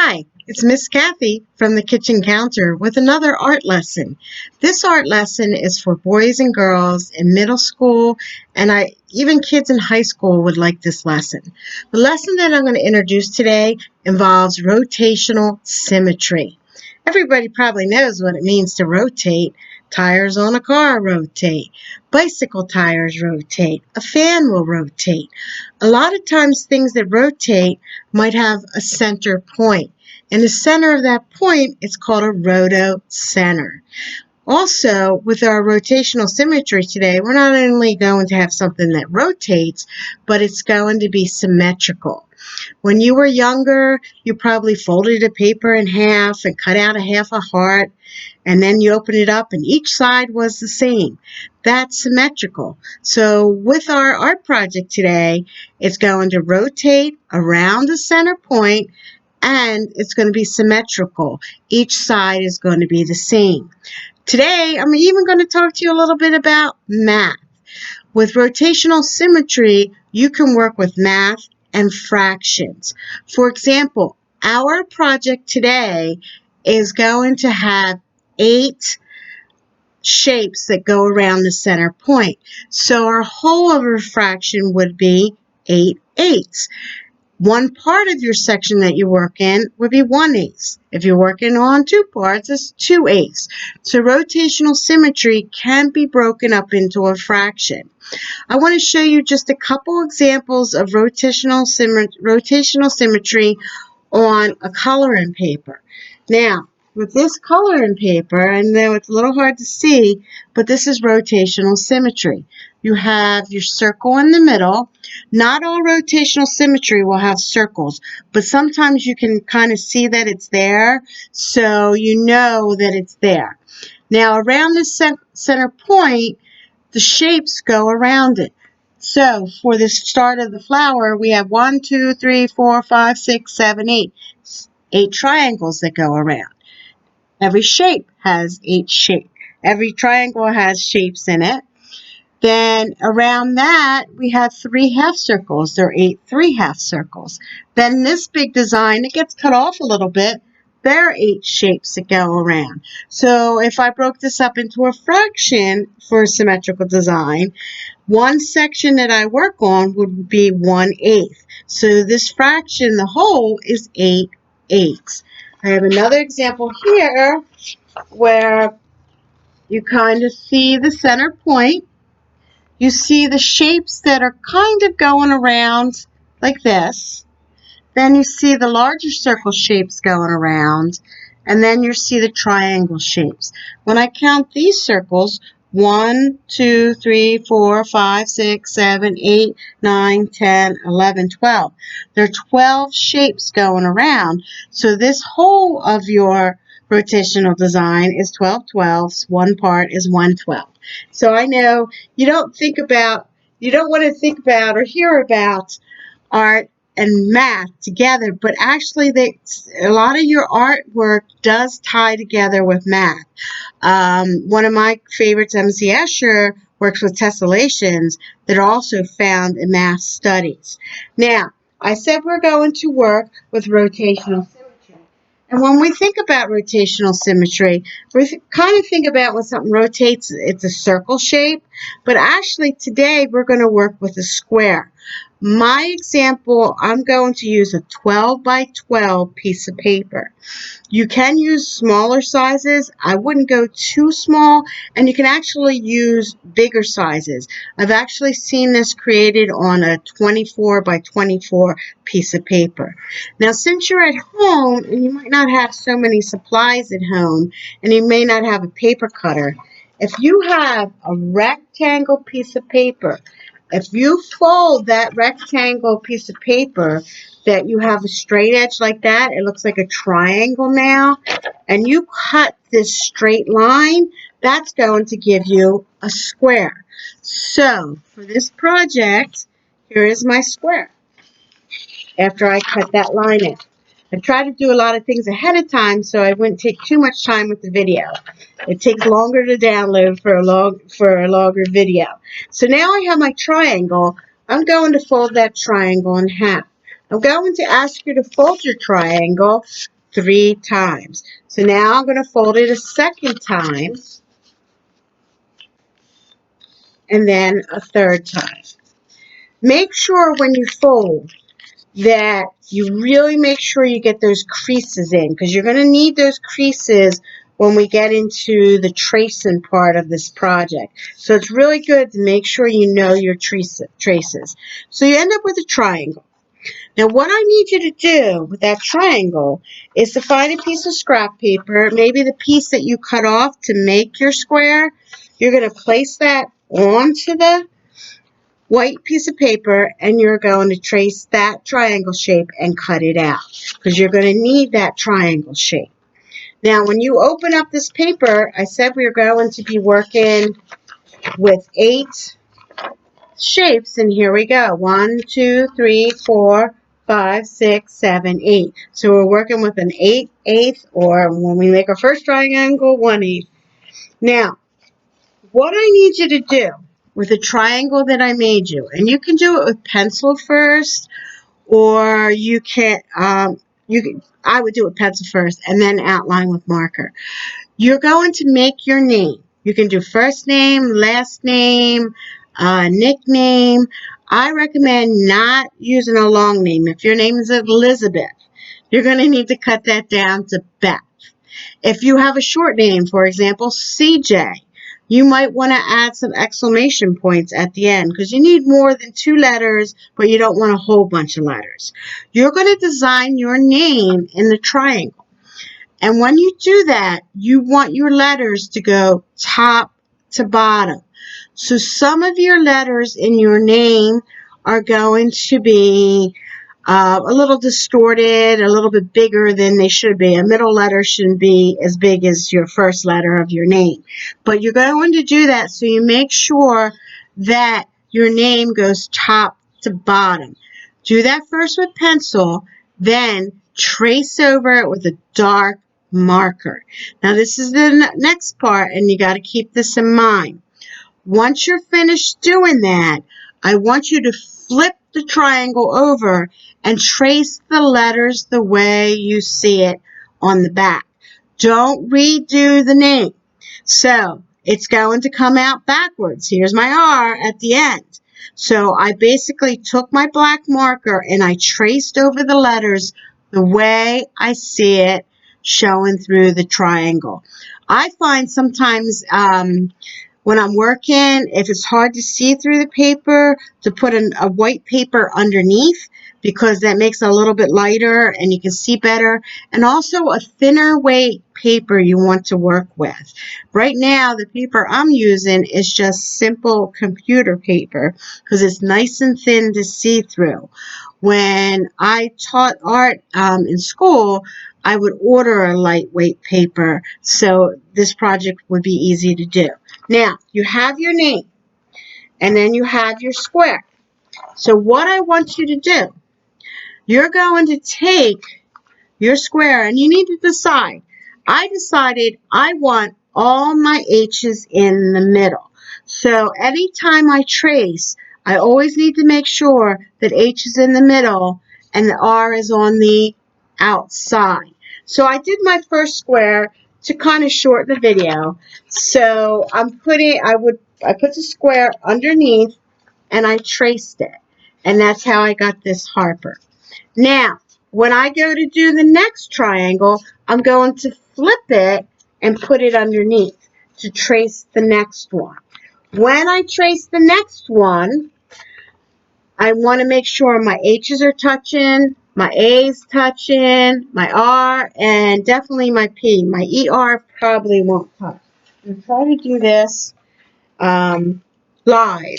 Hi, it's Miss Kathy from the kitchen counter with another art lesson. This art lesson is for boys and girls in middle school, and even kids in high school would like this lesson. The lesson that I'm going to introduce today involves rotational symmetry. Everybody probably knows what it means to rotate. Tires on a car rotate. Bicycle tires rotate. A fan will rotate. A lot of times things that rotate might have a center point. And the center of that point is called a rotocenter. Also, with our rotational symmetry today, we're not only going to have something that rotates, but it's going to be symmetrical. When you were younger, you probably folded a paper in half and cut out a half a heart, and then you open it up and each side was the same. That's symmetrical. So with our art project today, it's going to rotate around the center point and it's going to be symmetrical. Each side is going to be the same. Today, I'm even going to talk to you a little bit about math. With rotational symmetry, you can work with math and fractions. For example, our project today is going to have 8 shapes that go around the center point. So our whole of a fraction would be 8/8. One part of your section that you work in would be 1/8. If you're working on 2 parts, it's 2/8. So rotational symmetry can be broken up into a fraction. I want to show you just a couple examples of rotational symmetry on a coloring paper. Now, with this coloring paper, I know it's a little hard to see, but this is rotational symmetry. You have your circle in the middle. Not all rotational symmetry will have circles, but sometimes you can kind of see that it's there, so you know that it's there. Now, around the center point, the shapes go around it. So, for the start of the flower, we have 1, 2, 3, 4, 5, 6, 7, 8. 8 triangles that go around. Every shape has 8 shapes. Every triangle has shapes in it. Then around that, we have 3 half circles. There are 8 3/2 circles. Then this big design, it gets cut off a little bit. There are 8 shapes that go around. So if I broke this up into a fraction for a symmetrical design, one section that I work on would be 1/8. So this fraction, the whole, is 8/8. I have another example here where you kind of see the center point. You see the shapes that are kind of going around like this. Then you see the larger circle shapes going around. And then you see the triangle shapes. When I count these circles, 1, 2, 3, 4, 5, 6, 7, 8, 9, 10, 11, 12. There are 12 shapes going around. So this whole of your rotational design is 12 twelfths. One part is 1/12. So I know you don't want to think about or hear about art and math together, but actually a lot of your artwork does tie together with math. One of my favorites, M.C. Escher, works with tessellations that are also found in math studies. Now, I said we're going to work with rotational symmetry. And when we think about rotational symmetry, we kind of think about when something rotates, it's a circle shape. But actually today we're going to work with a square. My example, I'm going to use a 12 by 12 piece of paper. You can use smaller sizes. I wouldn't go too small, and you can actually use bigger sizes. I've actually seen this created on a 24 by 24 piece of paper. Now, since you're at home and you might not have so many supplies at home, and you may not have a paper cutter, if you have a rectangle piece of paper, if you fold that rectangle piece of paper that you have a straight edge like that, it looks like a triangle now, and you cut this straight line, that's going to give you a square. So for this project, here is my square after I cut that line in. I try to do a lot of things ahead of time so I wouldn't take too much time with the video. It takes longer to download for a longer video. So now I have my triangle. I'm going to fold that triangle in half. I'm going to ask you to fold your triangle 3 times. So now I'm going to fold it a second time and then a third time. Make sure when you fold that you really make sure you get those creases in, because you're going to need those creases when we get into the tracing part of this project. So it's really good to make sure you know your traces. So you end up with a triangle. Now what I need you to do with that triangle is to find a piece of scrap paper, maybe the piece that you cut off to make your square. You're going to place that onto the white piece of paper, and you're going to trace that triangle shape and cut it out, because you're going to need that triangle shape. Now when you open up this paper, I said we were going to be working with 8 shapes, and here we go. 1, 2, 3, 4, 5, 6, 7, 8. So we're working with an 8/8, or when we make our first triangle, 1/8. Now what I need you to do with the triangle that I made you, and you can do it with pencil first, or you can, I would do it with pencil first and then outline with marker. You're going to make your name. You can do first name, last name, nickname. I recommend not using a long name. If your name is Elizabeth, you're going to need to cut that down to Beth. If you have a short name, for example, CJ, you might want to add some exclamation points at the end, because you need more than 2 letters, but you don't want a whole bunch of letters. You're going to design your name in the triangle. And when you do that, you want your letters to go top to bottom. So some of your letters in your name are going to be a little distorted, a little bit bigger than they should be. A middle letter shouldn't be as big as your first letter of your name. But you're going to do that so you make sure that your name goes top to bottom. Do that first with pencil, then trace over it with a dark marker. Now this is the next part, and you got to keep this in mind. Once you're finished doing that, I want you to flip the triangle over and trace the letters the way you see it on the back. Don't redo the name. So it's going to come out backwards. Here's my R at the end. So I basically took my black marker and I traced over the letters the way I see it showing through the triangle. I find sometimes when I'm working, if it's hard to see through the paper, to put a white paper underneath, because that makes it a little bit lighter and you can see better. And also a thinner weight paper you want to work with. Right now, the paper I'm using is just simple computer paper, because it's nice and thin to see through. When I taught art in school, I would order a lightweight paper, so this project would be easy to do. Now, you have your name, and then you have your square. So what I want you to do, you're going to take your square, and you need to decide. I decided I want all my H's in the middle. So anytime I trace, I always need to make sure that H is in the middle and the R is on the outside. So I did my first square to kind of shorten the video. So I put the square underneath and I traced it. And that's how I got this Harper. Now, when I go to do the next triangle, I'm going to flip it and put it underneath to trace the next one. When I trace the next one, I want to make sure my H's are touching, my A's touching, my R, and definitely my P. My ER probably won't touch. I'm trying to do this live.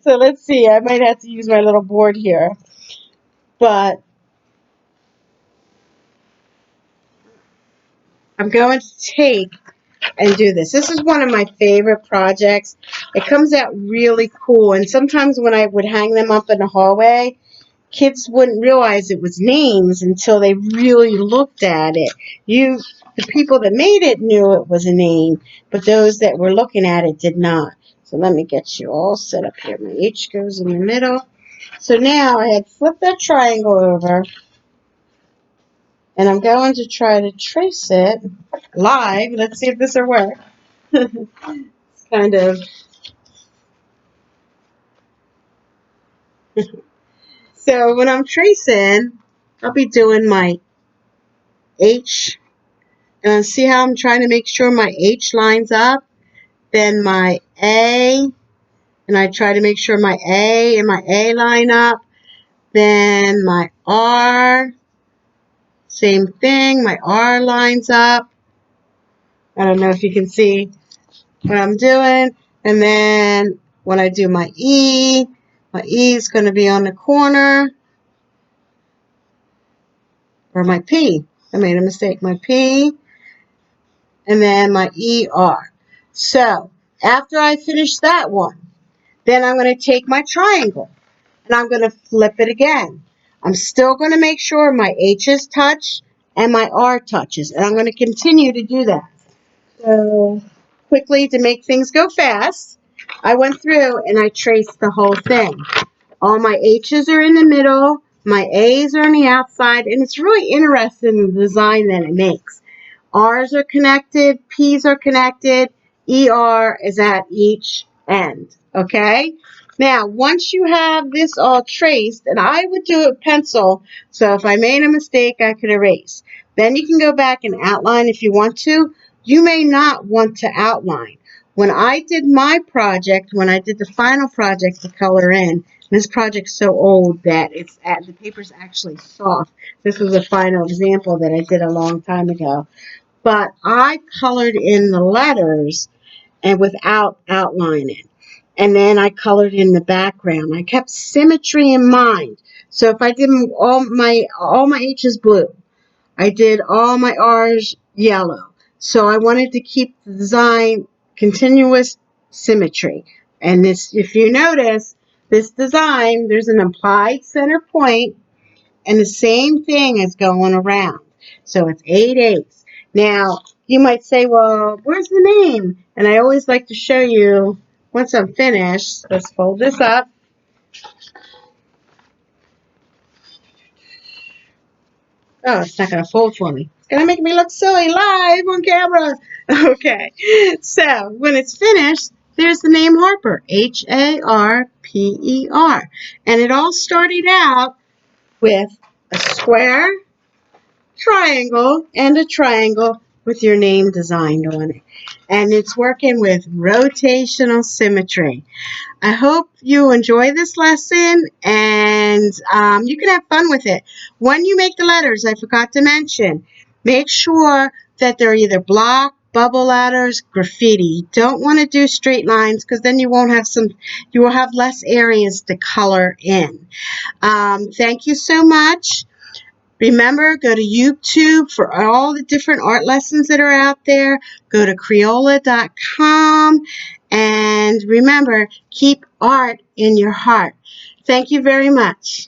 So let's see. I might have to use my little board here. But I'm going to take and do this. This is one of my favorite projects. It comes out really cool, and sometimes when I would hang them up in the hallway, kids wouldn't realize it was names until they really looked at it. The people that made it knew it was a name, but those that were looking at it did not. So let me get you all set up here. My H goes in the middle. So now I had flipped that triangle over, And I'm going to try to trace it live. Let's see if this will work. It's kind of... So when I'm tracing, I'll be doing my H. And see how I'm trying to make sure my H lines up? Then my A. And I try to make sure my A and my A line up. Then my R. Same thing. My R lines up. I don't know if you can see what I'm doing. And then when I do my E is going to be on the corner. Or my P. I made a mistake. My P. And then my ER. So after I finish that one, then I'm going to take my triangle and I'm going to flip it again. I'm still going to make sure my H's touch and my R touches. And I'm going to continue to do that. So quickly, to make things go fast, I went through and I traced the whole thing. All my H's are in the middle, my A's are on the outside, and it's really interesting the design that it makes. R's are connected, P's are connected, ER is at each end, okay? Now, once you have this all traced, and I would do it with pencil, so if I made a mistake, I could erase. Then you can go back and outline if you want to. You may not want to outline. When I did my project, when I did the final project to color in, this project's so old that the paper's actually soft. This was a final example that I did a long time ago. But I colored in the letters and without outlining. And then I colored in the background. I kept symmetry in mind. So if I did all my H's blue, I did all my R's yellow. So I wanted to keep the design continuous symmetry. And this, if you notice, this design, there's an applied center point and the same thing is going around. So it's 8/8. Now, you might say, well, where's the name? And I always like to show you, once I'm finished, let's fold this up. Oh, it's not going to fold for me. It's going to make me look silly live on camera. Okay, so when it's finished, there's the name Harper, Harper. And it all started out with a square, triangle, and a triangle with your name designed on it. And it's working with rotational symmetry. I hope you enjoy this lesson and you can have fun with it. When you make the letters, I forgot to mention, make sure that they're either block, bubble letters, graffiti. You don't want to do straight lines because then you will have less areas to color in. Thank you so much. Remember, go to YouTube for all the different art lessons that are out there. Go to Crayola.com. And remember, keep art in your heart. Thank you very much.